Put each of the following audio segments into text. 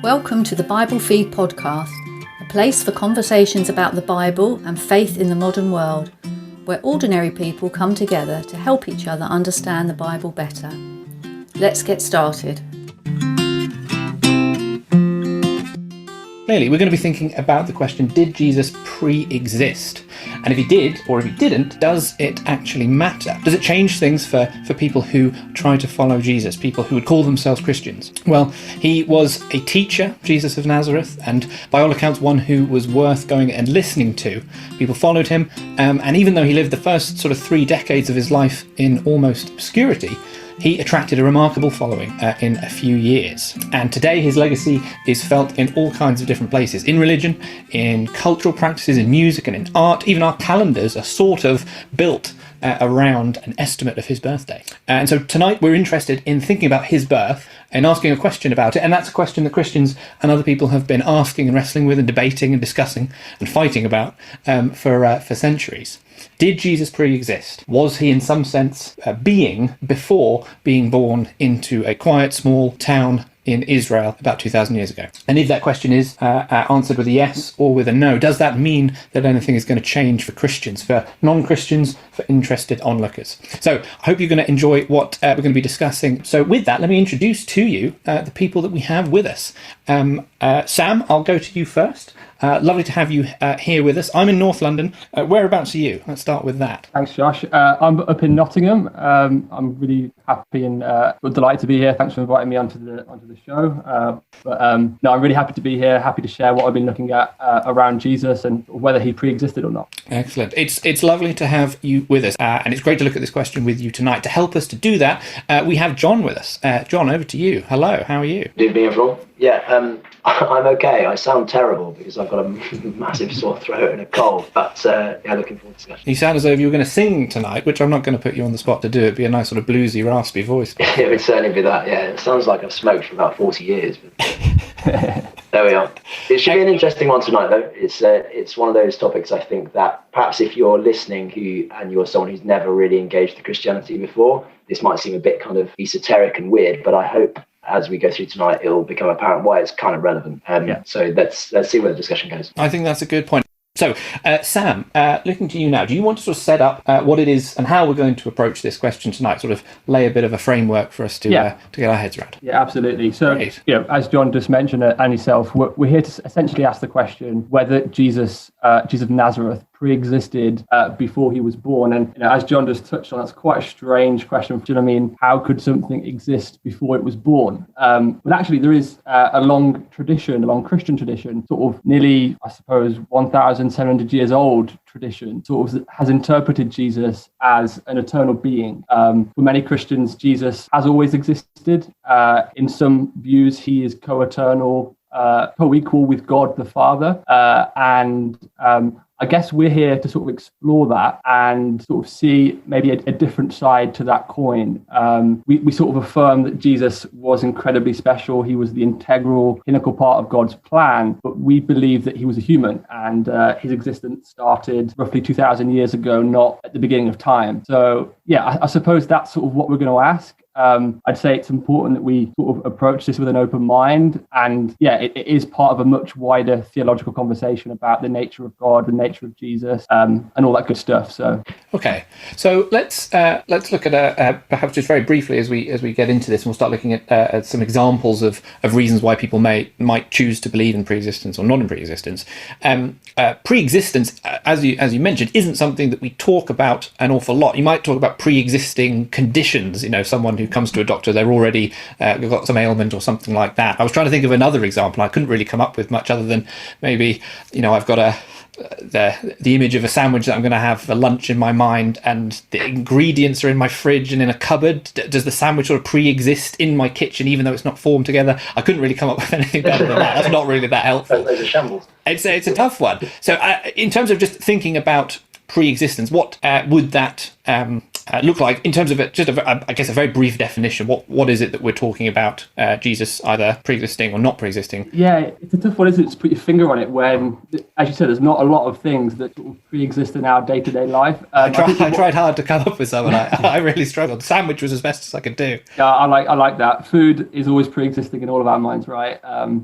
Welcome to the Bible Feed podcast, a place for conversations about the Bible and faith in the modern world, where ordinary people come together to help each other understand the Bible better. Let's get started. Clearly, we're going to be thinking about the question, did Jesus pre-exist? And if he did, or if he didn't, does it actually matter? Does it change things for people who try to follow Jesus, people who would call themselves Christians? Well, he was a teacher, Jesus of Nazareth, and by all accounts, one who was worth going and listening to. People followed him, and even though he lived the first sort of 3 decades of his life in almost obscurity, he attracted a remarkable following in a few years. And today his legacy is felt in all kinds of different places. In religion, in cultural practices, in music and in art. Even our calendars are sort of built around an estimate of his birthday. And so tonight we're interested in thinking about his birth and asking a question about it. And that's a question that Christians and other people have been asking and wrestling with and debating and discussing and fighting about for centuries. Did Jesus pre-exist? Was he in some sense a being before being born into a quiet small town in Israel about 2,000 years ago? And if that question is answered with a yes or with a no, does that mean that anything is going to change for Christians, for non-Christians, for interested onlookers? So I hope you're going to enjoy what we're going to be discussing. So with that, let me introduce to you the people that we have with us. Sam, I'll go to you first. Lovely to have you here with us. I'm in North London. Whereabouts are you? Let's start with that. Thanks, Josh. I'm up in Nottingham. I'm really happy and delighted to be here. Thanks for inviting me onto the show. I'm really happy to be here. Happy to share what I've been looking at around Jesus and whether he pre-existed or not. Excellent. It's lovely to have you with us, and it's great to look at this question with you tonight. To help us to do that, we have John with us. John, over to you. Hello. How are you? Good evening, everyone. Yeah, I'm okay. I sound terrible because I've got a massive sore throat and a cold, but looking forward to discussion. You sound as though you were going to sing tonight, which I'm not going to put you on the spot to do. It'd be a nice sort of bluesy, raspy voice. It would certainly be that, yeah. It sounds like I've smoked for about 40 years. But there we are. It should be an interesting one tonight, though. It's one of those topics, I think, that perhaps if you're listening and you're someone who's never really engaged with Christianity before, this might seem a bit kind of esoteric and weird, but I hope as we go through tonight, it'll become apparent why it's kind of relevant. So let's see where the discussion goes. I think that's a good point. So, Sam, looking to you now, do you want to sort of set up what it is and how we're going to approach this question tonight, sort of lay a bit of a framework for us to get our heads around? Yeah, absolutely. So, as John just mentioned and yourself, we're here to essentially ask the question whether Jesus of Nazareth pre-existed before he was born. And as John just touched on, that's quite a strange question. Do you know what I mean? How could something exist before it was born? But actually, there is a long Christian tradition, sort of nearly, I suppose, 1,700 years old tradition, sort of has interpreted Jesus as an eternal being. For many Christians, Jesus has always existed. In some views, he is co-eternal, co-equal with God the Father, and I guess we're here to sort of explore that and sort of see maybe a different side to that coin. We sort of affirm that Jesus was incredibly special. He was the integral, pinnacle part of God's plan, but we believe that he was a human and his existence started roughly 2,000 years ago, not at the beginning of time. So yeah, I suppose that's sort of what we're going to ask. I'd say it's important that we sort of approach this with an open mind. And it is part of a much wider theological conversation about the nature of God, the nature of Jesus, and all that good stuff. So let's look at perhaps just very briefly as we get into this, and we'll start looking at some examples of reasons why people might choose to believe in pre-existence or not in pre-existence. Pre-existence, as you mentioned, isn't something that we talk about an awful lot. You might talk about pre-existing conditions. Someone who comes to a doctor, they're already got some ailment or something like that. I was trying to think of another example. I couldn't really come up with much other than maybe, I've got the image of a sandwich that I'm going to have for lunch in my mind, and the ingredients are in my fridge and in a cupboard. Does the sandwich sort of pre-exist in my kitchen, even though it's not formed together? I couldn't really come up with anything better than that. That's not really that helpful. Those are shambles. It's a tough one. So in terms of just thinking about pre-existence, what would that look like in terms of I guess a very brief definition? What is it that we're talking about? Jesus either pre-existing or not pre-existing? Yeah, it's a tough one, isn't it, to put your finger on it when, as you said, there's not a lot of things that sort of pre-exist in our day-to-day life. I tried hard to come up with some, and I really struggled. Sandwich was as best as I could do. Yeah, I like that. Food is always pre-existing in all of our minds, right?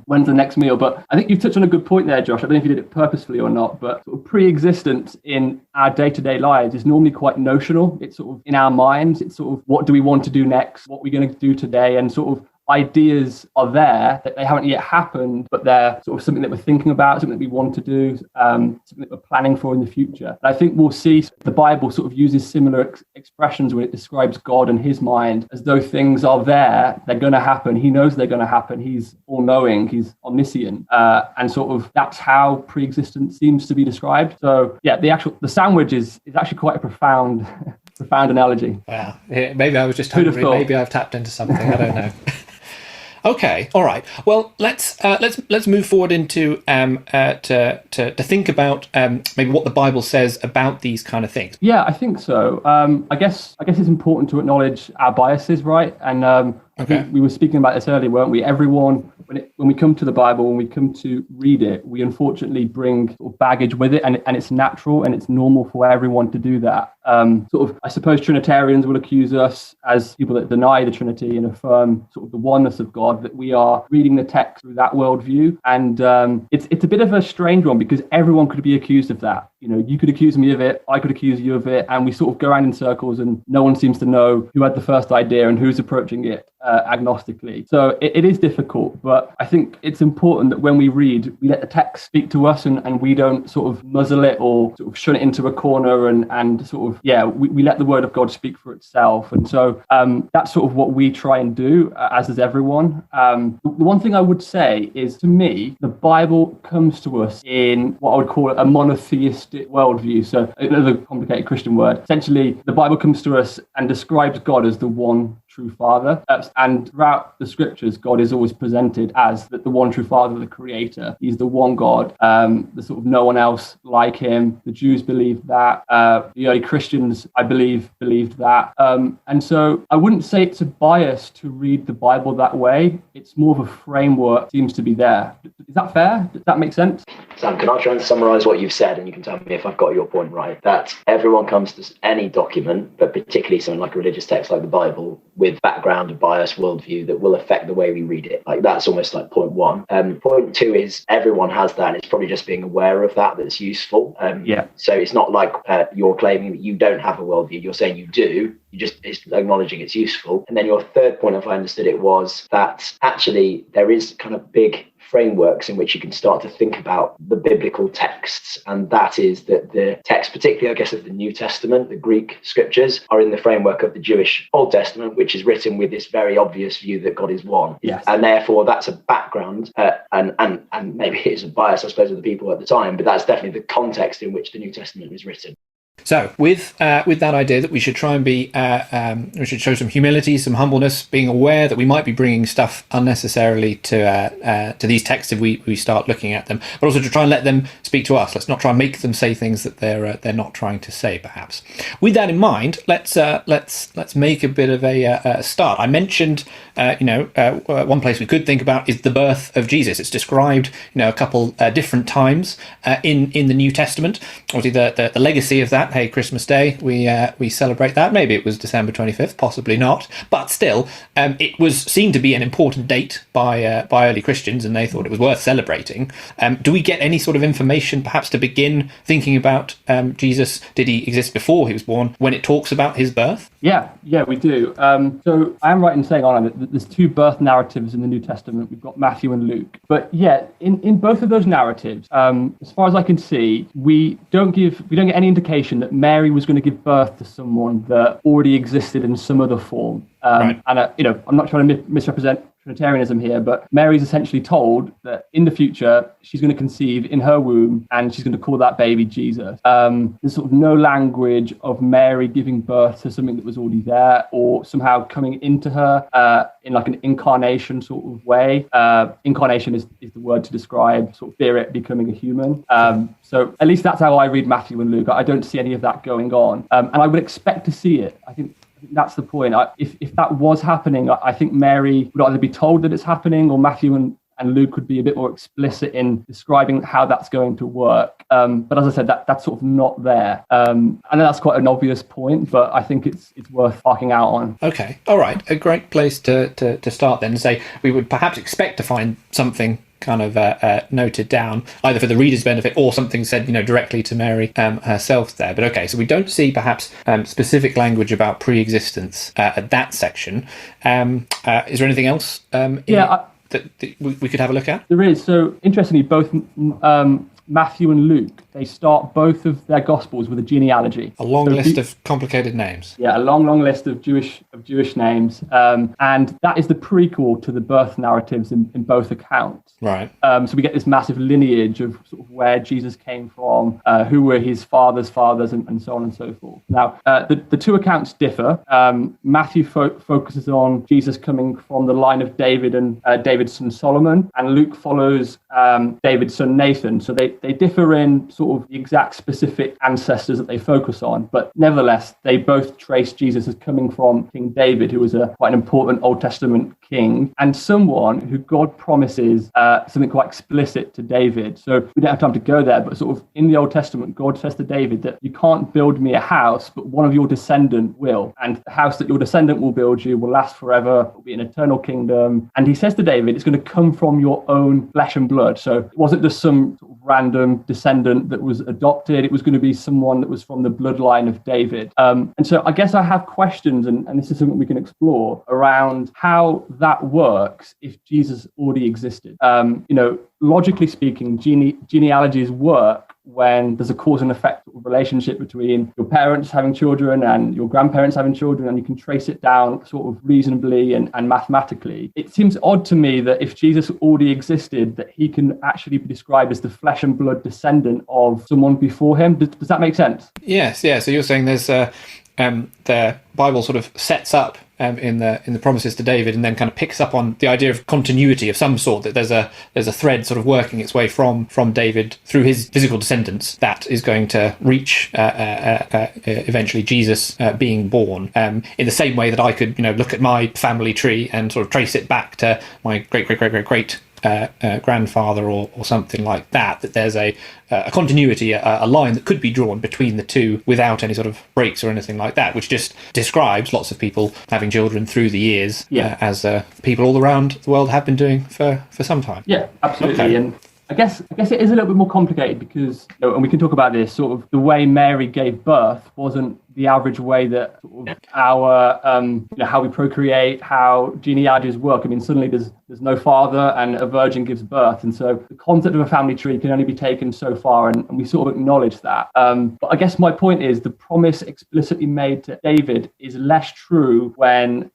When's the next meal? But I think you've touched on a good point there, Josh. I don't know if you did it purposefully or not, but sort of pre-existence in our day-to-day lives is normally quite notional. It's sort of in our minds. It's sort of, what do we want to do next? What are we going to do today? And sort of ideas are there that they haven't yet happened, but they're sort of something that we're thinking about, something that we want to do, something that we're planning for in the future. And I think we'll see the Bible sort of uses similar expressions when it describes God and his mind as though things are there, they're going to happen. He knows they're going to happen. He's all-knowing, he's omniscient. And sort of that's how pre-existence seems to be described. So yeah, the sandwich is actually quite a profound analogy. Wow. Yeah, maybe I was just hungry. Maybe I've tapped into something. I don't know. Okay, all right. Well, let's move forward into to think about maybe what the Bible says about these kind of things. Yeah, I think so. I guess it's important to acknowledge our biases, right? And we were speaking about this earlier, weren't we? Everyone, when we come to the Bible, when we come to read it, we unfortunately bring sort of baggage with it, and it's natural and it's normal for everyone to do that. Sort of, I suppose Trinitarians will accuse us as people that deny the Trinity and affirm sort of the oneness of God, that we are reading the text through that worldview. And it's a bit of a strange one because everyone could be accused of that. You know, you could accuse me of it, I could accuse you of it, and we sort of go around in circles and no one seems to know who had the first idea and who's approaching it agnostically. So it is difficult, but I think it's important that when we read, we let the text speak to us and we don't sort of muzzle it or sort of shun it into a corner and sort of, we let the word of God speak for itself. And so that's sort of what we try and do, as does everyone. The one thing I would say is, to me, the Bible comes to us in what I would call a monotheistic worldview. So another complicated Christian word. Essentially, the Bible comes to us and describes God as the one true Father. And throughout the scriptures, God is always presented as the one true Father, the Creator. He's the one God. There's sort of no one else like him. The Jews believed that. The early Christians, I believe, believed that. And so I wouldn't say it's a bias to read the Bible that way. It's more of a framework seems to be there. Is that fair? Does that make sense? Sam, can I try and summarise what you've said, and you can tell me if I've got your point right? That everyone comes to any document, but particularly something like a religious text like the Bible, with background and bias worldview that will affect the way we read it. Like, that's almost like point one. Point two is everyone has that, and it's probably just being aware of that's useful. So it's not like you're claiming that you don't have a worldview. You're saying you do. It's acknowledging it's useful. And then your third point, if I understood it, was that actually there is kind of big frameworks in which you can start to think about the biblical texts, and that is that the text, particularly I guess of the New Testament, the Greek scriptures, are in the framework of the Jewish Old Testament, which is written with this very obvious view that God is one. Yes. And therefore that's a background and maybe it's a bias, I suppose, of the people at the time, but that's definitely the context in which the New Testament was written. So with that idea that we should try and we should show some humility, some humbleness, being aware that we might be bringing stuff unnecessarily to these texts if we start looking at them, but also to try and let them speak to us. Let's not try and make them say things that they're not trying to say, perhaps. With that in mind, let's make a bit of a start. I mentioned one place we could think about is the birth of Jesus. It's described a couple different times in the New Testament. Obviously the legacy of that. Hey, Christmas Day, we celebrate that. Maybe it was December 25th, possibly not, but still, it was seen to be an important date by early Christians, and they thought it was worth celebrating. Do we get any sort of information, perhaps, to begin thinking about Jesus? Did he exist before he was born? When it talks about his birth? Yeah, we do. So I am right in saying, Alan, that there's two birth narratives in the New Testament. We've got Matthew and Luke, but yeah, in both of those narratives, as far as I can see, we don't get any indication that Mary was going to give birth to someone that already existed in some other form. Right. And I'm not trying to misrepresent Trinitarianism here, but Mary's essentially told that in the future she's going to conceive in her womb and she's going to call that baby Jesus. There's sort of no language of Mary giving birth to something that was already there or somehow coming into her in like an incarnation sort of way. Incarnation is the word to describe sort of spirit becoming a human. So at least that's how I read Matthew and Luke. I don't see any of that going on. And I would expect to see it. I think that's the point. If that was happening, I think Mary would either be told that it's happening, or Matthew and Luke could be a bit more explicit in describing how that's going to work. But as I said, that's sort of not there. I know that's quite an obvious point, but I think it's worth harking out on. Okay, all right. A great place to start then. Say we would perhaps expect to find something kind of noted down, either for the reader's benefit or something said, directly to Mary herself there. But okay, so we don't see perhaps specific language about pre-existence at that section. Is there anything else? That we could have a look at? There is. So interestingly, both Matthew and Luke, they start both of their Gospels with a genealogy. A long list of complicated names. Yeah, a long list of Jewish names. And that is the prequel to the birth narratives in both accounts. Right. So we get this massive lineage of sort of where Jesus came from, who were his father's fathers, and so on and so forth. Now, the two accounts differ. Matthew focuses on Jesus coming from the line of David and David's son Solomon, and Luke follows David's son Nathan. So they differ in sort of the exact specific ancestors that they focus on, but nevertheless, they both trace Jesus as coming from King David, who was quite an important Old Testament king, and someone who God promises something quite explicit to David. So we don't have time to go there, but sort of in the Old Testament, God says to David that you can't build me a house, but one of your descendant will. And the house that your descendant will build you will last forever, will be an eternal kingdom. And he says to David, it's going to come from your own flesh and blood. So it wasn't just some sort of random descendant that was adopted. It was going to be someone that was from the bloodline of David. And so I guess I have questions, and this is something we can explore, around how that works if Jesus already existed. Logically speaking, genealogies work when there's a cause and effect relationship between your parents having children and your grandparents having children, and you can trace it down sort of reasonably and mathematically. It seems odd to me that if Jesus already existed, that he can actually be described as the flesh and blood descendant of someone before him. Does that make sense? Yes, yeah. So you're saying there's the Bible sort of sets up in the promises to David, and then kind of picks up on the idea of continuity of some sort, that there's a thread sort of working its way from David through his physical descendants that is going to reach eventually Jesus being born, in the same way that I could look at my family tree and sort of trace it back to my great grandfather or something like that. That there's a continuity, a line that could be drawn between the two without any sort of breaks or anything like that, which just describes lots of people having children through the years, as people all around the world have been doing for some time. Yeah, absolutely. Okay. And I guess it is a little bit more complicated because, and we can talk about this, sort of the way Mary gave birth wasn't the average way that sort of our, how we procreate, how genealogies work. I mean, suddenly there's no father and a virgin gives birth. And so the concept of a family tree can only be taken so far, and we sort of acknowledge that. But I guess my point is the promise explicitly made to David is less true when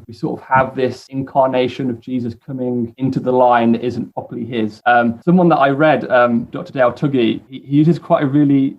we sort of have this incarnation of Jesus coming into the line that isn't properly his. Someone that I read, Dr. Dale Tuggy, he uses quite a really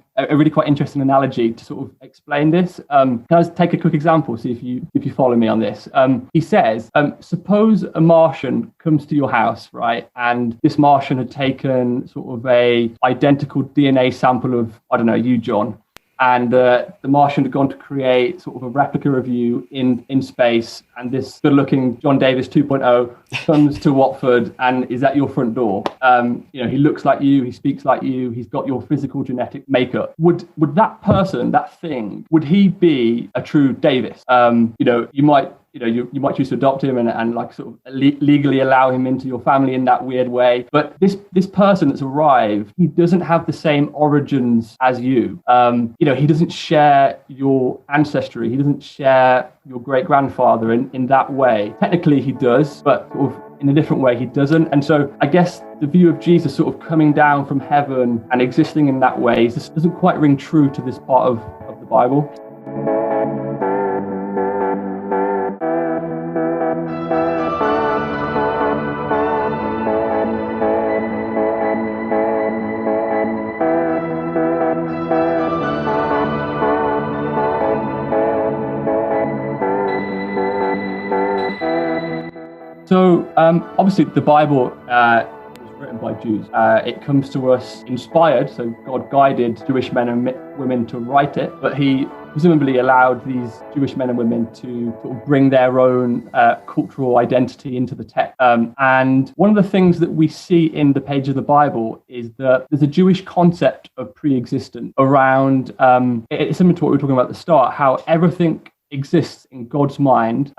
quite interesting analogy to sort of explain this. Can I just take a quick example, see if you follow me on this? He says, suppose a Martian comes to your house, right? And this Martian had taken sort of a identical DNA sample of, I don't know, you, John. And the Martian had gone to create sort of a replica of you in space. And this good-looking John Davis 2.0 comes to Watford and is at your front door. He looks like you, he speaks like you, he's got your physical genetic makeup. Would that person, that thing, would he be a true Davis? You might choose to adopt him and like sort of legally allow him into your family in that weird way. But this person that's arrived, he doesn't have the same origins as you. He doesn't share your ancestry. He doesn't share your great grandfather in that way. Technically he does, but sort of in a different way he doesn't. And so I guess the view of Jesus sort of coming down from heaven and existing in that way just doesn't quite ring true to this part of the Bible. So obviously the Bible was written by Jews. It comes to us inspired, so God guided Jewish men and women to write it, but he presumably allowed these Jewish men and women to sort of bring their own cultural identity into the text. And one of the things that we see in the page of the Bible is that there's a Jewish concept of pre-existence around, it's similar to what we were talking about at the start, how everything exists in God's mind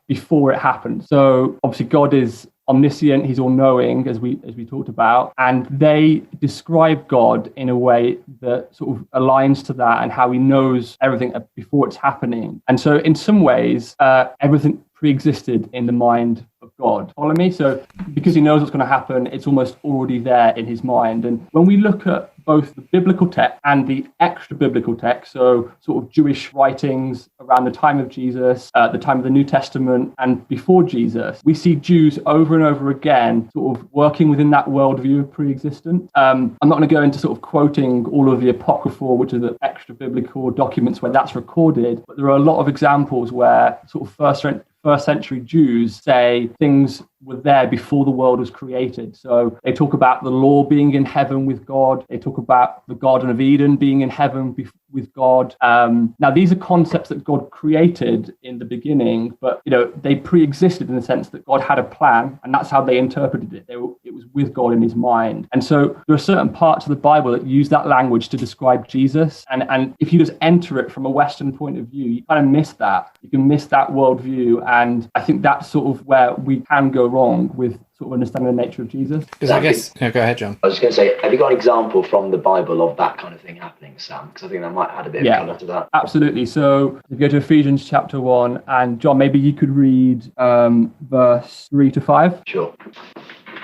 before it happens. So obviously God is omniscient, he's all-knowing, as we talked about, and they describe God in a way that sort of aligns to that and how he knows everything before it's happening. And so in some ways, everything pre-existed in the mind of God. Follow me? So because he knows what's going to happen, it's almost already there in his mind. And when we look at both the biblical text and the extra biblical text, so sort of Jewish writings around the time of Jesus, the time of the New Testament, and before Jesus, we see Jews over and over again sort of working within that worldview of pre-existence. I'm not going to go into sort of quoting all of the apocryphal, which are the extra biblical documents where that's recorded, but there are a lot of examples where sort of first century Jews say things were there before the world was created. So they talk about the law being in heaven with God. They talk about the Garden of Eden being in heaven with God. Now, these are concepts that God created in the beginning, but they pre-existed in the sense that God had a plan, and that's how they interpreted it. It was with God in his mind. And so there are certain parts of the Bible that use that language to describe Jesus. And if you just enter it from a Western point of view, you kind of miss that. You can miss that worldview. And I think that's sort of where we can go wrong with sort of understanding the nature of Jesus. Because I guess, go ahead, John. I was just going to say, have you got an example from the Bible of that kind of thing happening, Sam? Because I think that might add a bit of colour to that. Absolutely. So if you go to Ephesians chapter 1, and John, maybe you could read verse 3 to 5. Sure.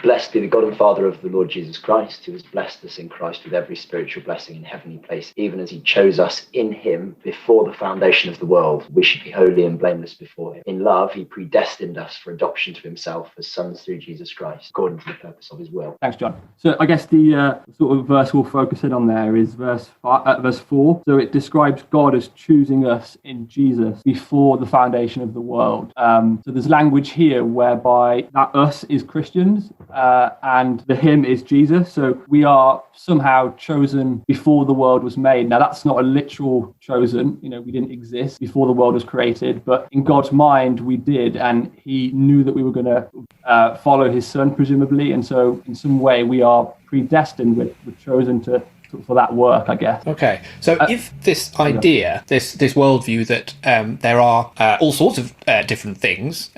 Blessed be the God and Father of the Lord Jesus Christ, who has blessed us in Christ with every spiritual blessing in heavenly place, even as he chose us in him before the foundation of the world. We should be holy and blameless before him. In love, he predestined us for adoption to himself as sons through Jesus Christ, according to the purpose of his will. Thanks, John. So I guess the sort of verse we'll focus in on there is verse 4. So it describes God as choosing us in Jesus before the foundation of the world. So there's language here whereby that us is Christians, and the him is Jesus. So we are somehow chosen before the world was made. Now, that's not a literal chosen. We didn't exist before the world was created, but in God's mind, we did. And he knew that we were going to follow his son, presumably. And so in some way, we are predestined. We're chosen for that work, I guess. Okay, so if this idea, this worldview that there are all sorts of different things,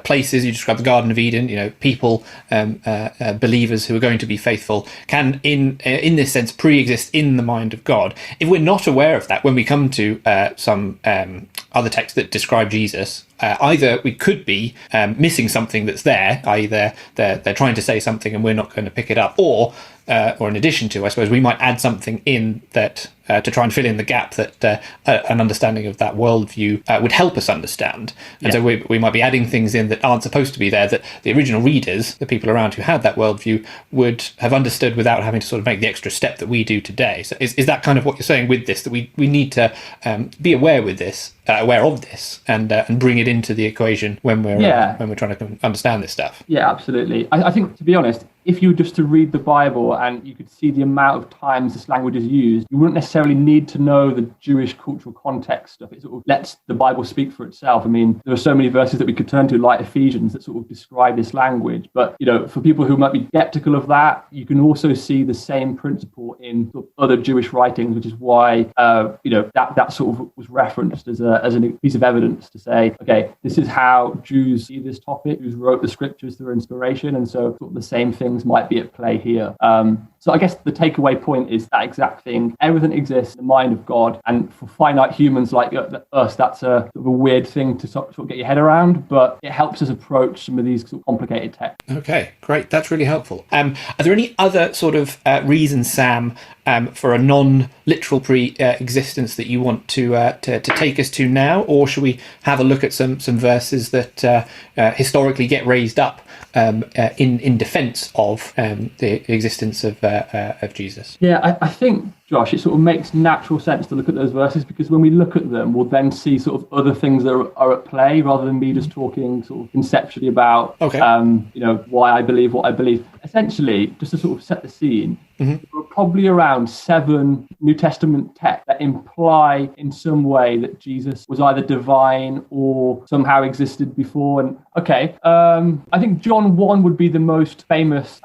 places, you describe the Garden of Eden, people, believers who are going to be faithful, can in this sense pre-exist in the mind of God. If we're not aware of that when we come to some other texts that describe Jesus, either we could be missing something that's there, i.e. they're trying to say something and we're not going to pick it up, or in addition to, I suppose, we might add something in that to try and fill in the gap that an understanding of that worldview would help us understand. And so we might be adding things in that aren't supposed to be there, that the original readers, the people around who had that worldview, would have understood without having to sort of make the extra step that we do today. So is that kind of what you're saying with this, that we need to be aware of this, and bring it into the equation when we're trying to understand this stuff? Yeah, absolutely. I think, to be honest, if you were just to read the Bible and you could see the amount of times this language is used, you wouldn't necessarily need to know the Jewish cultural context stuff. It sort of lets the Bible speak for itself. I mean, there are so many verses that we could turn to, like Ephesians, that sort of describe this language. But, for people who might be skeptical of that, you can also see the same principle in sort of other Jewish writings, which is why, that sort of was referenced as a piece of evidence to say, okay, this is how Jews see this topic, Jews wrote the scriptures through inspiration, and so sort of the same things might be at play here. So I guess the takeaway point is that exact thing. Everything exists in the mind of God, and for finite humans like us, that's a sort of a weird thing to sort of get your head around, but it helps us approach some of these sort of complicated texts. Okay, great. That's really helpful. Are there any other sort of reasons, Sam, for a non-literal pre-existence that you want to take us to now, or should we have a look at some verses that historically get raised up in defence of the existence of Jesus? Yeah, I think Josh, it sort of makes natural sense to look at those verses, because when we look at them, we'll then see sort of other things that are at play, rather than me just talking sort of conceptually about, why I believe what I believe. Essentially, just to sort of set the scene, there are probably around 7 New Testament texts that imply in some way that Jesus was either divine or somehow existed before. And I think John 1 would be the most famous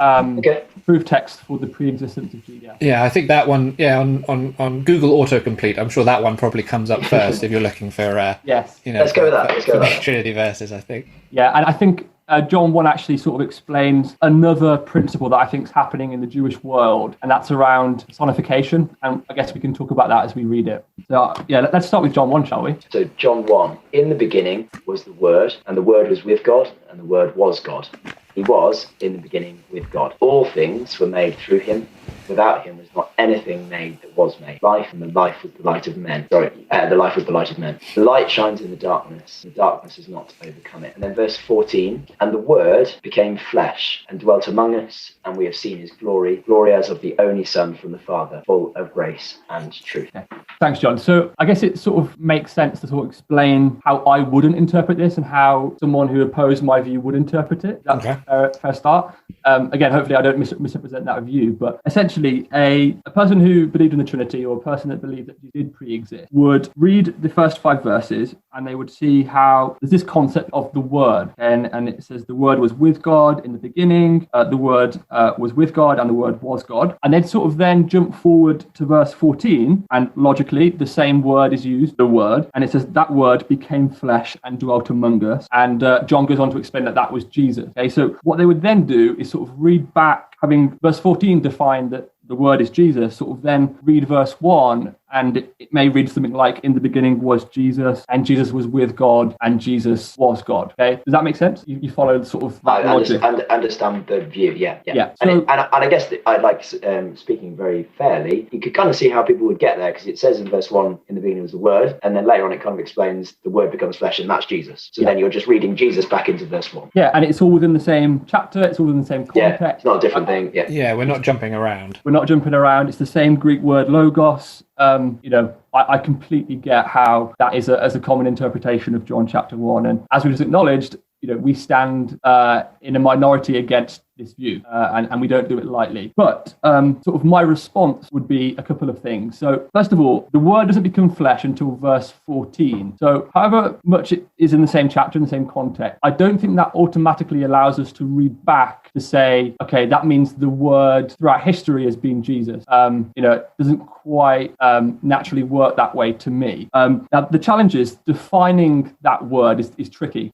proof text for the pre-existence of Jesus. Yeah, I think that one, on Google autocomplete, I'm sure that one probably comes up first if you're looking for, yes. Let's go with that. Let's go with that. Trinity verses, I think. Yeah, and I think John 1 actually sort of explains another principle that I think is happening in the Jewish world, and that's around personification. And I guess we can talk about that as we read it. So, let's start with John 1, shall we? So, John 1, in the beginning was the Word, and the Word was with God, and the Word was God. He was in the beginning with God. All things were made through him. Without him was not anything made that was made. Life, and the life was the light of men. The life was the light of men. The light shines in the darkness. The darkness has not overcome it. And then verse 14, and the Word became flesh and dwelt among us, and we have seen his glory, glory as of the only Son from the Father, full of grace and truth. Okay. Thanks, John. So I guess it sort of makes sense to sort of explain how I wouldn't interpret this and how someone who opposed my view would interpret it. That's a fair start. Again, hopefully I don't misrepresent that view, but essentially a person who believed in the Trinity, or a person that believed that he did pre-exist, would read the first 5 verses, and they would see how there's this concept of the Word, and it says the Word was with God in the beginning, the Word was with God, and the Word was God. And they'd sort of then jump forward to verse 14, and logically the same word is used, the Word, and it says that Word became flesh and dwelt among us. And John goes on to explain that was Jesus. Okay, so what they would then do is sort of read back, having verse 14 defined that the Word is Jesus, sort of then read verse 1, and it may read something like, in the beginning was Jesus, and Jesus was with God, and Jesus was God. Okay, does that make sense? You follow sort of that logic? Understand the view, yeah. So, and I guess that I like speaking very fairly. You could kind of see how people would get there, because it says in verse 1, in the beginning was the Word, and then later on it kind of explains the Word becomes flesh, and that's Jesus. So then you're just reading Jesus back into verse 1. Yeah, and it's all within the same chapter, it's all within the same context. Yeah, it's not a different thing. Yeah, we're not jumping around. We're not jumping around. It's the same Greek word logos. I completely get how that is as a common interpretation of John chapter 1. And as we just acknowledged, we stand in a minority against this view, and we don't do it lightly. But sort of my response would be a couple of things. So first of all, the Word doesn't become flesh until verse 14. So however much it is in the same chapter, in the same context, I don't think that automatically allows us to read back to say, okay, that means the Word throughout history has been Jesus. It doesn't quite naturally work that way to me. Now, the challenge is defining that word is tricky.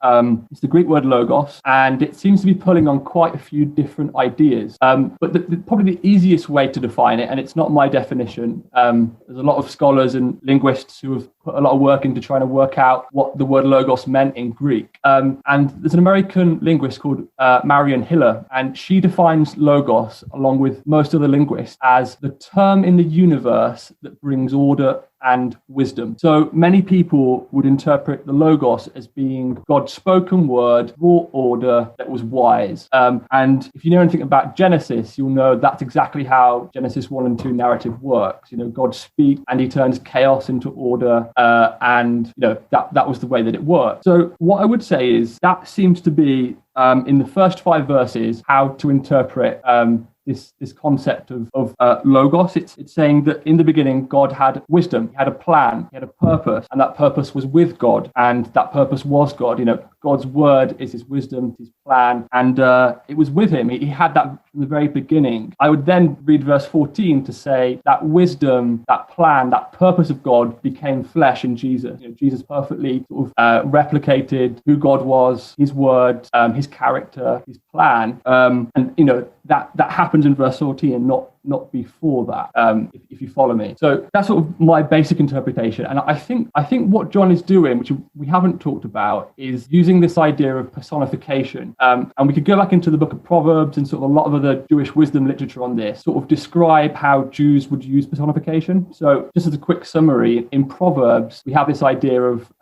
It's the Greek word logos, and it seems to be pulling on quite a few different ideas. But probably the easiest way to define it, and it's not my definition, there's a lot of scholars and linguists who have put a lot of work into trying to work out what the word logos meant in Greek. And there's an American linguist called Marion Hiller, and she defines logos, along with most other linguists, as the term in the universe that brings order and wisdom. So many people would interpret the logos as being God's spoken word, raw order that was wise. And if you know anything about Genesis, you'll know that's exactly how Genesis 1 and 2 narrative works. God speaks and he turns chaos into order, and that was the way that it worked. So what I would say is that seems to be in the first 5 verses how to interpret this concept of logos. It's saying that in the beginning, God had wisdom, he had a plan, he had a purpose, and that purpose was with God, and that purpose was God. God's word is his wisdom, his plan, and it was with him. He had that from the very beginning. I would then read verse 14 to say that wisdom, that plan, that purpose of God became flesh in Jesus. Jesus perfectly sort of replicated who God was, his word, his character, his plan, and that happens in verse 14 and not before that, if you follow me. So that's sort of my basic interpretation. And I think what John is doing, which we haven't talked about, is using this idea of personification. And we could go back into the book of Proverbs and sort of a lot of other Jewish wisdom literature on this, sort of describe how Jews would use personification. So just as a quick summary, in Proverbs, we have this idea of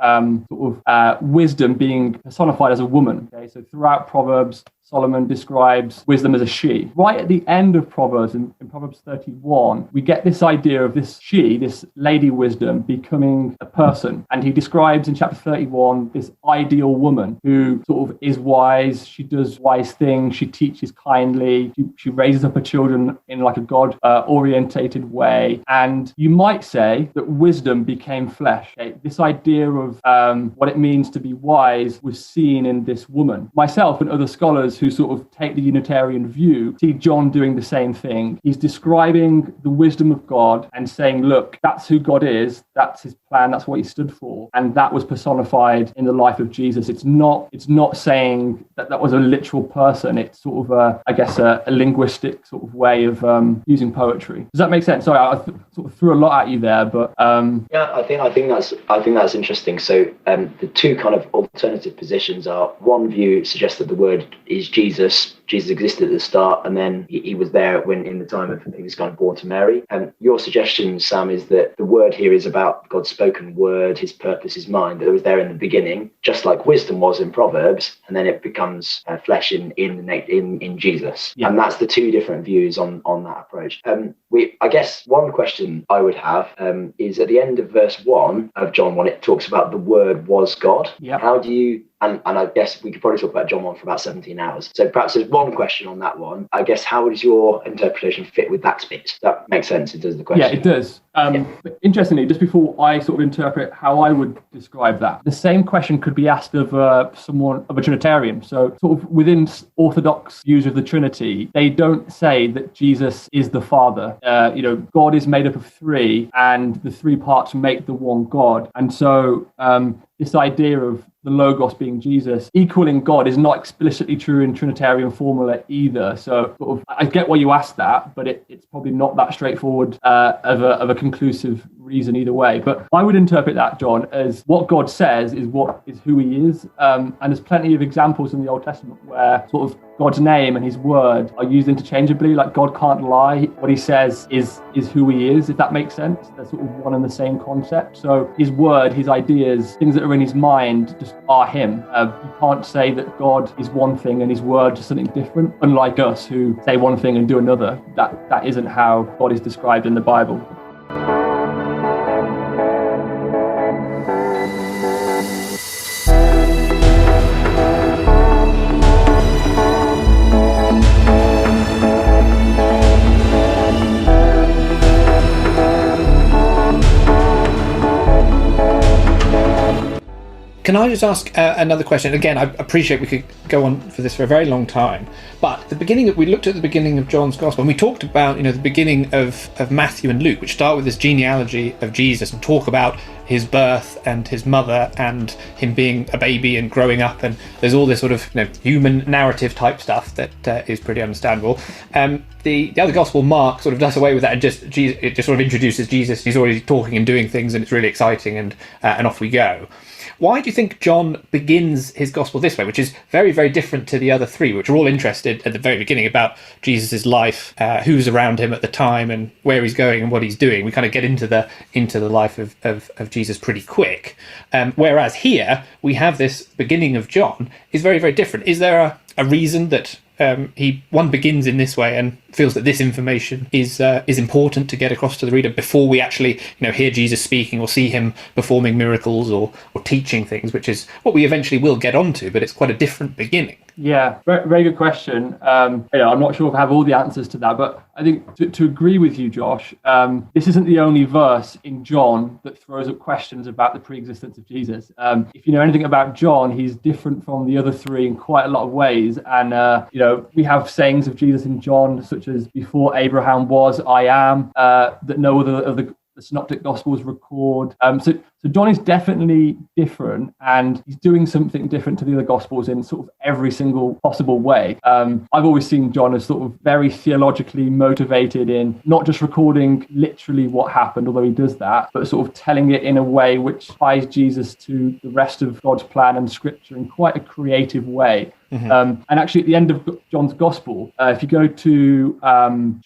wisdom being personified as a woman. Okay, so throughout Proverbs, Solomon describes wisdom as a she. Right at the end of Proverbs, in Proverbs 31, we get this idea of this she, this lady wisdom, becoming a person. And he describes in chapter 31 this ideal woman who sort of is wise, she does wise things, she teaches kindly, she raises up her children in like a God-orientated way. And you might say that wisdom became flesh. Okay? This idea of what it means to be wise was seen in this woman. Myself and other scholars who sort of take the Unitarian view see John doing the same thing. He's describing the wisdom of God and saying, look, that's who God is, that's his plan, that's what he stood for, and that was personified in the life of Jesus. It's not saying that was a literal person. It's sort of a linguistic sort of way of using poetry. Does that make sense? Sorry, I sort of threw a lot at you there, but yeah, I think that's interesting. So the two kind of alternative positions are, one view suggests that the word is Jesus. Jesus existed at the start, and then he was there when in the time of he was kind of born to Mary. And your suggestion, Sam, is that the word here is about God's spoken word, his purpose, his mind, that it was there in the beginning, just like wisdom was in Proverbs, and then it becomes flesh in Jesus. Yeah. And that's the two different views on that approach. I guess one question I would have is at the end of verse 1 of John 1, it talks about the word was God. Yep. How do you... And I guess we could probably talk about John 1 for about 17 hours. So perhaps there's one question on that one. I guess, how does your interpretation fit with that bit? That makes sense. It does the question. Yeah, it does. But interestingly, just before I sort of interpret how I would describe that, the same question could be asked of a Trinitarian. So sort of within Orthodox views of the Trinity, they don't say that Jesus is the Father. God is made up of three, and the three parts make the one God. And so this idea of the Logos being Jesus, equaling God, is not explicitly true in Trinitarian formula either. So sort of, I get why you asked that, but it's probably not that straightforward of a conclusive reason either way. But I would interpret that, John, as what God says is who he is. And there's plenty of examples in the Old Testament where sort of God's name and his word are used interchangeably. Like God can't lie. What he says is who he is, if that makes sense. They're sort of one and the same concept. So his word, his ideas, things that are in his mind just are him. You can't say that God is one thing and his word is something different, unlike us who say one thing and do another. That isn't how God is described in the Bible. Can I just ask another question? Again, I appreciate we could go on for this for a very long time, but we looked at the beginning of John's Gospel, and we talked about the beginning of Matthew and Luke, which start with this genealogy of Jesus and talk about his birth and his mother and him being a baby and growing up, and there's all this sort of human narrative type stuff that is pretty understandable. The other Gospel, Mark, sort of does away with that and it just sort of introduces Jesus. He's already talking and doing things, and it's really exciting, and off we go. Why do you think John begins his gospel this way, which is very, very different to the other three, which are all interested at the very beginning about Jesus' life, who's around him at the time and where he's going and what he's doing? We kind of get into the life of Jesus pretty quick. Whereas here, we have this beginning of John is very, very different. Is there a reason that one begins in this way and feels that this information is important to get across to the reader before we actually hear Jesus speaking or see him performing miracles or teaching things, which is what we eventually will get onto, but it's quite a different beginning? Yeah, very, very good question. I'm not sure if I have all the answers to that, but I think to agree with you, Josh, this isn't the only verse in John that throws up questions about the pre-existence of Jesus. If you know anything about John, he's different from the other three in quite a lot of ways. And, we have sayings of Jesus in John, such as before Abraham was, I am, that no other of the synoptic gospels record. So John is definitely different, and he's doing something different to the other gospels in sort of every single possible way. I've always seen John as sort of very theologically motivated in not just recording literally what happened, although he does that, but sort of telling it in a way which ties Jesus to the rest of God's plan and scripture in quite a creative way. Mm-hmm. And actually at the end of John's gospel, if you go to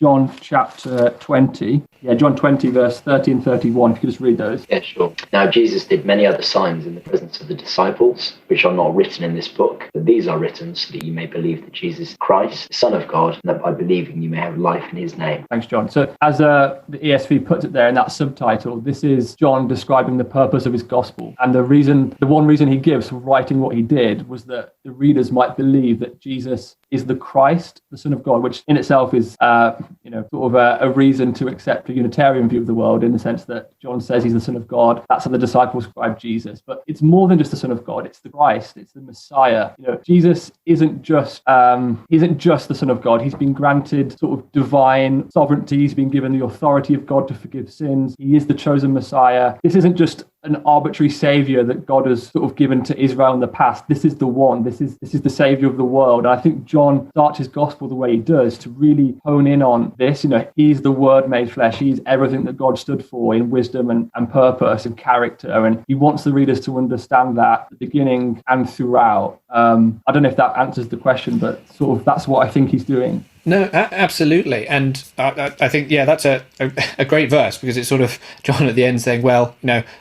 John chapter 20, Yeah, John 20, verse 30 and 31, if you could just read those. Yeah, sure. Now Jesus did many other signs in the presence of the disciples, which are not written in this book, but these are written so that you may believe that Jesus is Christ, the Son of God, and that by believing you may have life in his name. Thanks, John. So as the ESV puts it there in that subtitle, this is John describing the purpose of his gospel. And the one reason he gives for writing what he did was that the readers might believe that Jesus is the Christ, the Son of God, which in itself is, sort of a reason to accept a Unitarian view of the world, in the sense that John says he's the Son of God. That's how the disciples describe Jesus. But it's more than just the Son of God. It's the Christ. It's the Messiah. Jesus isn't just the Son of God. He's been granted sort of divine sovereignty. He's been given the authority of God to forgive sins. He is the chosen Messiah. This isn't just an arbitrary savior that God has sort of given to Israel in the past. This is the one. This is the savior of the world. And I think John starts his gospel the way he does to really hone in on this. He's the Word made flesh. He's everything that God stood for in wisdom and purpose and character. And he wants the readers to understand that at the beginning and throughout. I don't know if that answers the question, but sort of that's what I think he's doing. No, absolutely. And I think, that's a great verse, because it's sort of John at the end saying, well,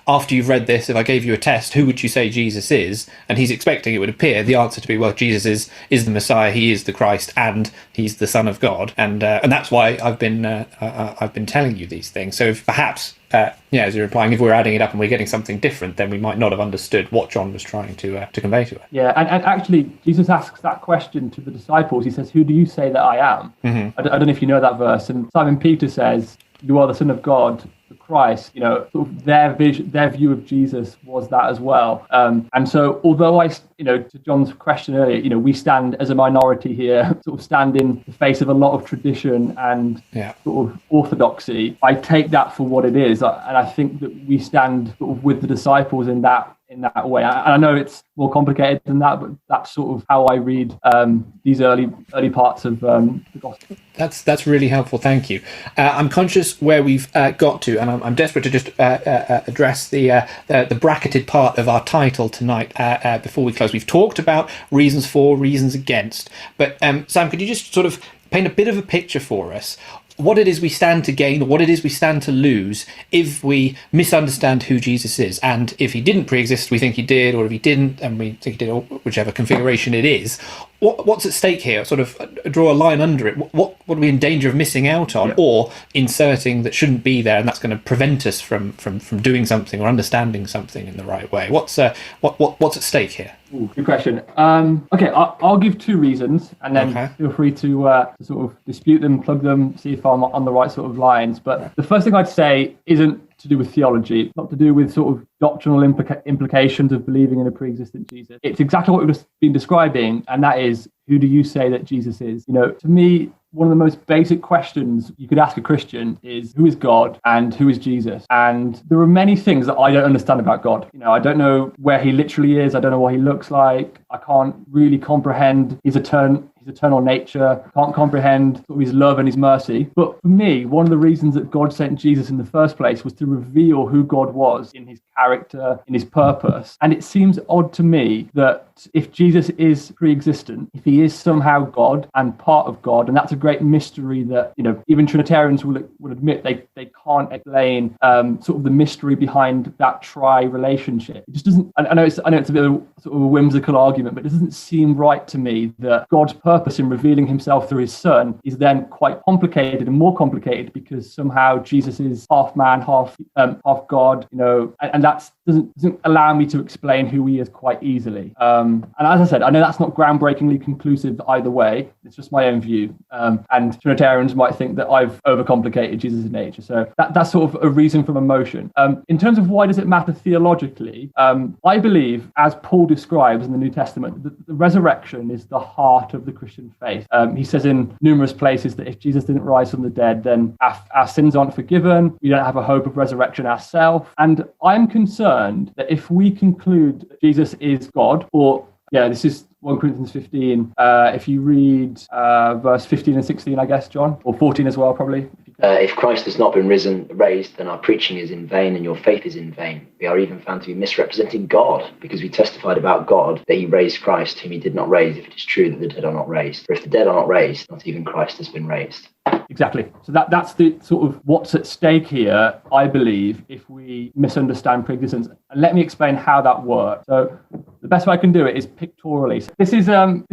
after you've read this, if I gave you a test, who would you say Jesus is? And he's expecting it would appear the answer to be, well, Jesus is the Messiah, he is the Christ, and he's the Son of God. And that's why I've been telling you these things. So if perhaps, as you're implying, if we're adding it up and we're getting something different, then we might not have understood what John was trying to convey to us. Yeah, and actually, Jesus asks that question to the disciples. He says, who do you say that I am? Mm-hmm. I don't know if you know that verse. And Simon Peter says, you are the Son of God, the Christ. Sort of their view of Jesus was that as well. And so, although to John's question earlier, we stand as a minority here, sort of stand in the face of a lot of tradition and sort of orthodoxy. I take that for what it is, and I think that we stand sort of with the disciples in that way. And I know it's more complicated than that, but that's sort of how I read these early parts of the gospel. That's really helpful. Thank you. I'm conscious where we've got to, and I'm desperate to just address the bracketed part of our title tonight before we close. We've talked about reasons for, reasons against, but Sam, could you just sort of paint a bit of a picture for us? What it is we stand to gain, or what it is we stand to lose if we misunderstand who Jesus is. And if he didn't pre-exist, we think he did, or if he didn't, and we think he did, or whichever configuration it is. What's at stake here? Sort of draw a line under it. What are we in danger of missing out on, or inserting that shouldn't be there, and that's going to prevent us from doing something or understanding something in the right way? What's at stake here? Ooh, good question. Okay, I'll give two reasons, and then feel free to sort of dispute them, plug them, see if I'm on the right sort of lines. But the first thing I'd say isn't to do with theology. It's not to do with sort of doctrinal implications of believing in a pre-existent Jesus. It's exactly what we've just been describing, and that is, who do you say that Jesus is? To me, one of the most basic questions you could ask a Christian is, who is God and who is Jesus? And there are many things that I don't understand about God. I don't know where he literally is. I don't know what he looks like. I can't really comprehend his eternal nature, can't comprehend sort of his love and his mercy. But for me, one of the reasons that God sent Jesus in the first place was to reveal who God was in his character, in his purpose. And it seems odd to me that if Jesus is pre-existent, if he is somehow God and part of God, and that's a great mystery that even Trinitarians will admit they can't explain sort of the mystery behind that tri-relationship. It just doesn't. I know it's a bit of sort of a whimsical argument, but it doesn't seem right to me that God's purpose in revealing himself through his Son is then quite complicated and more complicated because somehow Jesus is half man, half God. And that doesn't allow me to explain who he is quite easily. And as I said, I know that's not groundbreakingly conclusive either way. It's just my own view. And Trinitarians might think that I've overcomplicated Jesus' nature. So that's sort of a reason from emotion. In terms of why does it matter theologically, I believe, as Paul describes in the New Testament, the resurrection is the heart of the Christian faith. He says in numerous places that if Jesus didn't rise from the dead, then our sins aren't forgiven. We don't have a hope of resurrection ourselves. And I'm concerned that if we conclude that Jesus is God, or this is 1 Corinthians 15. If you read verse 15 and 16, I guess, John, or 14 as well, probably. If Christ has not been raised, then our preaching is in vain and your faith is in vain. We are even found to be misrepresenting God, because we testified about God that he raised Christ, whom he did not raise, if it is true that the dead are not raised. For if the dead are not raised, not even Christ has been raised. Exactly. So that's the sort of what's at stake here, I believe, if we misunderstand pre-existence. And let me explain how that works. So the best way I can do it is pictorially. So this is a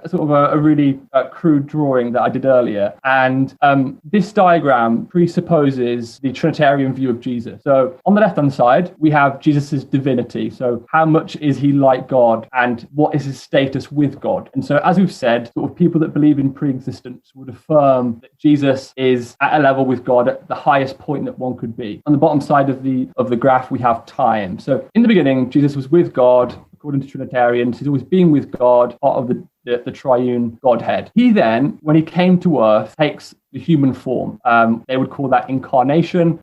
sort of a really crude drawing that I did earlier, and this diagram presupposes the Trinitarian view of Jesus. So on the left-hand side, we have Jesus's divinity. So how much is he like God, and what is his status with God? And so, as we've said, sort of people that believe in pre-existence would affirm that Jesus is at a level with God at the highest point that one could be. On the bottom side of the graph, we have time. So in the beginning, Jesus was with God. According to Trinitarians, he's always been with God, part of the triune Godhead. He then, when he came to earth, takes the human form. They would call that incarnation.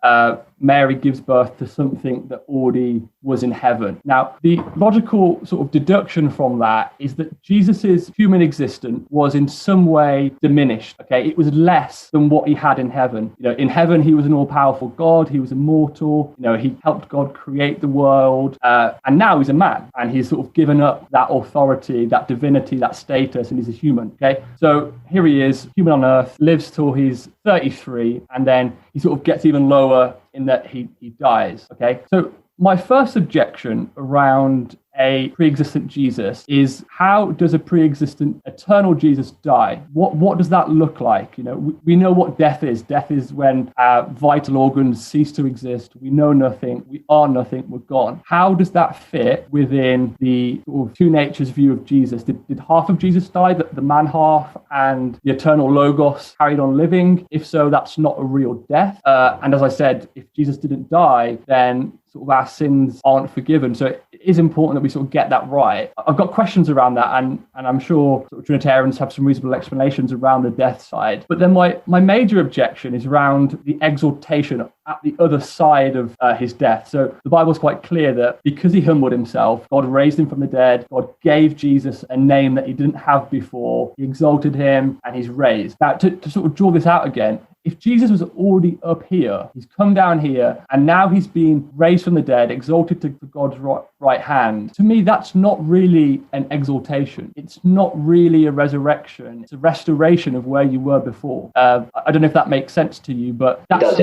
Mary gives birth to something that already was in heaven. Now, the logical sort of deduction from that is that Jesus's human existence was in some way diminished. Okay, it was less than what he had in heaven. You know, in heaven, he was an all-powerful God. He was immortal. You know, he helped God create the world. And now he's a man, and he's sort of given up that authority, that divinity, that status, and he's a human. Okay, so here he is, human on earth, lives till he's 33, and then he sort of gets even lower in that he dies. Okay, so my first objection around a pre-existent Jesus is, how does a pre-existent eternal Jesus die? What does that look like? You know, we know what death is. Death is when vital organs cease to exist. We know nothing. We are nothing. We're gone. How does that fit within the sort of two natures view of Jesus? Did half of Jesus die, the man half, and the eternal Logos carried on living? If so, that's not a real death. And as I said, if Jesus didn't die, then sort of our sins aren't forgiven. So it is important that we sort of get that right. I've got questions around that, and I'm sure sort of Trinitarians have some reasonable explanations around the death side. But then my major objection is around the exaltation at the other side of his death. So the Bible's quite clear that because he humbled himself, God raised him from the dead. God gave Jesus a name that he didn't have before. He exalted him, and he's raised. Now, to sort of draw this out again, if Jesus was already up here, he's come down here, and now he's been raised from the dead, exalted to God's right hand, to me, that's not really an exaltation. It's not really a resurrection. It's a restoration of where you were before. I don't know if that makes sense to you, but that's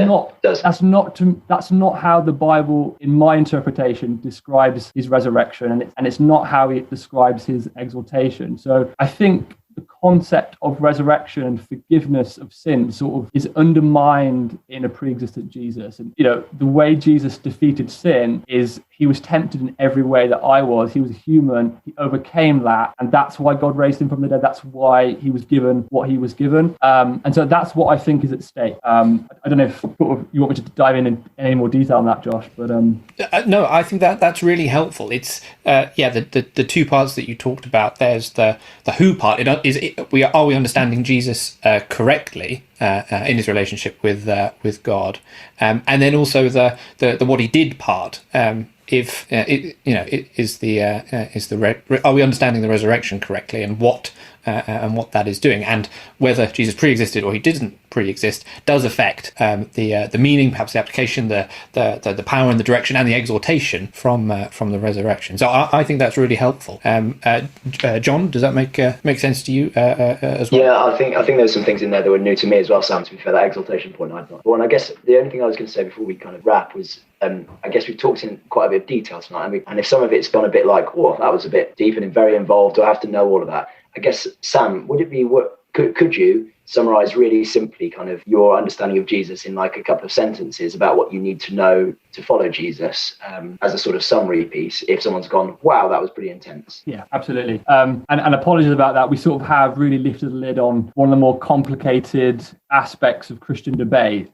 not how the Bible, in my interpretation, describes his resurrection, and it's not how it describes his exaltation. So I think the concept of resurrection and forgiveness of sin sort of is undermined in a pre-existent Jesus. And, you know, the way Jesus defeated sin is he was tempted in every way that I was. He was human. He overcame that. And that's why God raised him from the dead. That's why he was given what he was given. And so that's what I think is at stake. I don't know if sort of you want me to dive in any more detail on that, Josh, but... No, I think that's really helpful. It's, the two parts that you talked about. There's the who part. Are we understanding Jesus correctly in his relationship with God, and then also the what he did part. Are we understanding the resurrection correctly, and what that is doing, and whether Jesus pre-existed or he didn't pre-exist does affect the meaning, perhaps the application, the power and the direction and the exhortation from the resurrection. So I think that's really helpful. John, does that make sense to you as well? Yeah, I think there's some things in there that were new to me as well, Sam, to be fair. That exaltation point I'd not. Well, and I guess the only thing I was going to say before we kind of wrap was, I guess we've talked in quite a bit of detail tonight, and if some of it's gone a bit like, oh, that was a bit deep and very involved, do I have to know all of that? I guess, Sam, would it be could you summarize really simply kind of your understanding of Jesus in like a couple of sentences about what you need to know to follow Jesus, as a sort of summary piece, if someone's gone, wow, that was pretty intense? Yeah, absolutely. And apologies about that. We sort of have really lifted the lid on one of the more complicated aspects of Christian debate.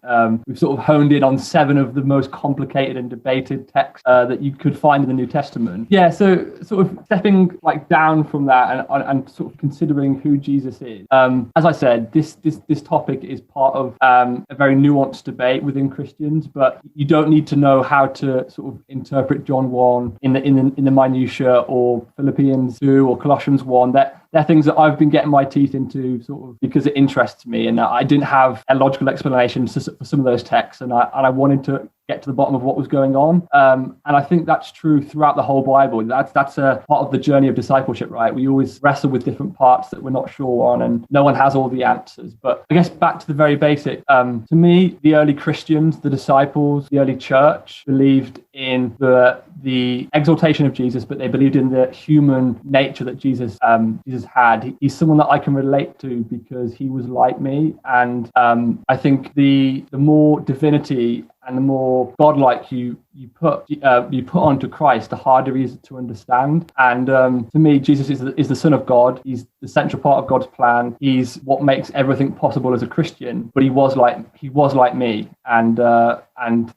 We've sort of honed in on 7 of the most complicated and debated texts that you could find in the New Testament. Yeah, so sort of stepping like down from that and sort of considering who Jesus is. As I said, this topic is part of a very nuanced debate within Christians, but you don't need to know how to sort of interpret John 1 in the minutiae, or Philippians 2 or Colossians 1. They're they're things that I've been getting my teeth into sort of because it interests me, and I didn't have a logical explanation for some of those texts, and I wanted to get to the bottom of what was going on. And I think that's true throughout the whole Bible. That's a part of the journey of discipleship, right? We always wrestle with different parts that we're not sure on, and no one has all the answers. But I guess back to the very basic, to me, the early Christians, the disciples, the early church believed in the exaltation of Jesus, but they believed in the human nature that Jesus had. He's someone that I can relate to because he was like me. And I think the more divinity and the more godlike you put onto Christ, the harder he is to understand. And to me, Jesus is the Son of God. He's the central part of God's plan. He's what makes everything possible as a Christian. But he was like me, and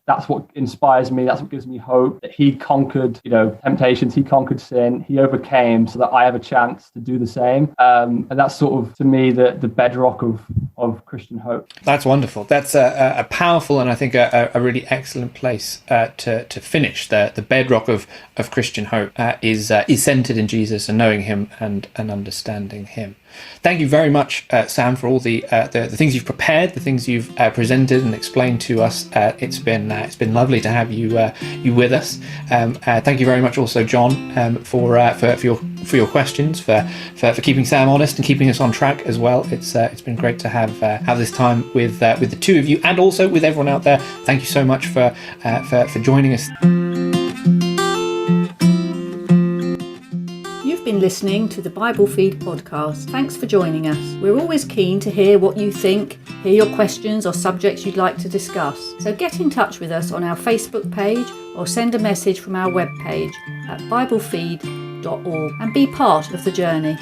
that's what inspires me. That's what gives me hope that he conquered, temptations. He conquered sin. He overcame, so that I have a chance to do the same. And that's sort of, to me, the bedrock of Christian hope. That's wonderful. That's a powerful and I think a really excellent place to finish. The bedrock of Christian hope is centered in Jesus and knowing him and understanding him. Thank you very much, Sam, for all the things you've prepared, the things you've presented and explained to us. It's been lovely to have you with us. Thank you very much, also, Jon, for your questions, for keeping Sam honest and keeping us on track as well. It's been great to have this time with the two of you, and also with everyone out there. Thank you so much for joining us. Been listening to the Bible Feed podcast. Thanks for joining us. We're always keen to hear what you think, hear your questions or subjects you'd like to discuss. So get in touch with us on our Facebook page or send a message from our webpage at biblefeed.org and be part of the journey.